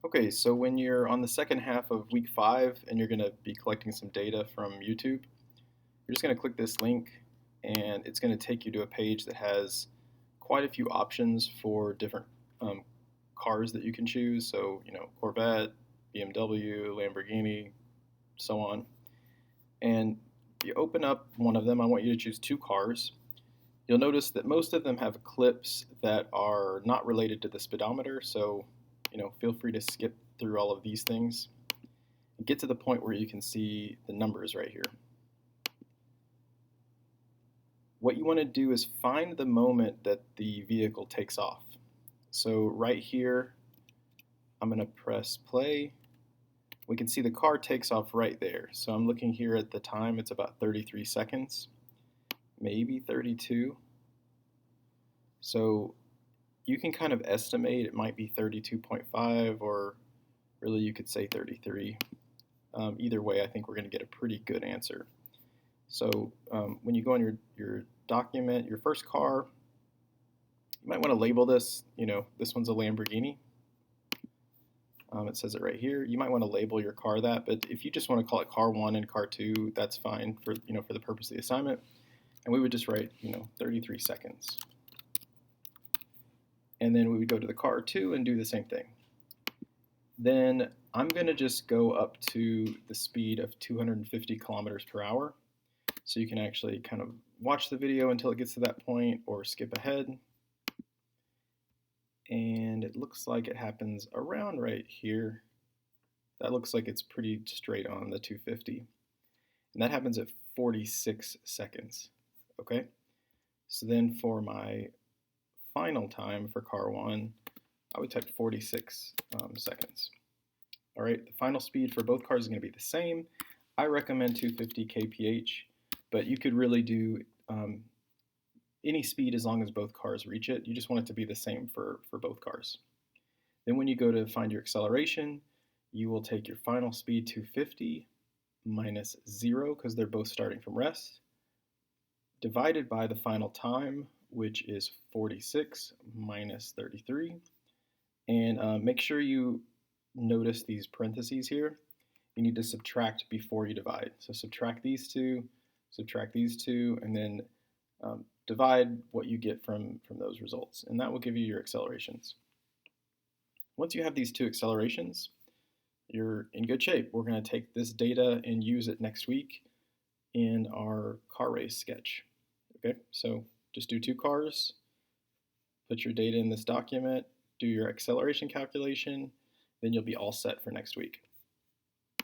Okay, so when you're on the second half of week 5 and you're going to be collecting some data from YouTube, you're just going to click this link and it's going to take you to a page that has quite a few options for different um, cars that you can choose. So, Corvette, BMW, Lamborghini, so on. And you open up one of them. I want you to choose two cars. You'll notice that most of them have clips that are not related to the speedometer, so feel free to skip through all of these things and get to the point where you can see the numbers right here. What you want to do is find the moment that the vehicle takes off. So right here, I'm going to press play. We can see the car takes off right there. So I'm looking here at the time, it's about 33 seconds, maybe 32. So you can kind of estimate it might be 32.5, or really you could say 33. Either way, I think we're going to get a pretty good answer. So when you go on your document, your first car, you might want to label this, this one's a Lamborghini. It says it right here. You might want to label your car that, but if you just want to call it car 1 and car 2, that's fine for the purpose of the assignment. And we would just write, 33 seconds. And then we would go to the car 2 and do the same thing. Then I'm going to just go up to the speed of 250 kilometers per hour. So you can actually kind of watch the video until it gets to that point or skip ahead. And it looks like it happens around right here. That looks like it's pretty straight on the 250. And that happens at 46 seconds. Okay? So then for my final time for car 1, I would type 46 seconds. All right, the final speed for both cars is going to be the same. I recommend 250 kph, but you could really do any speed as long as both cars reach it. You just want it to be the same for both cars. Then when you go to find your acceleration, you will take your final speed 250 minus 0, because they're both starting from rest, divided by the final time, which is 46 minus 33. And make sure you notice these parentheses here. You need to subtract before you divide. So subtract these two, and then divide what you get from those results. And that will give you your accelerations. Once you have these two accelerations, you're in good shape. We're going to take this data and use it next week in our car race sketch. Okay, so just do two cars, put your data in this document, do your acceleration calculation, then you'll be all set for next week.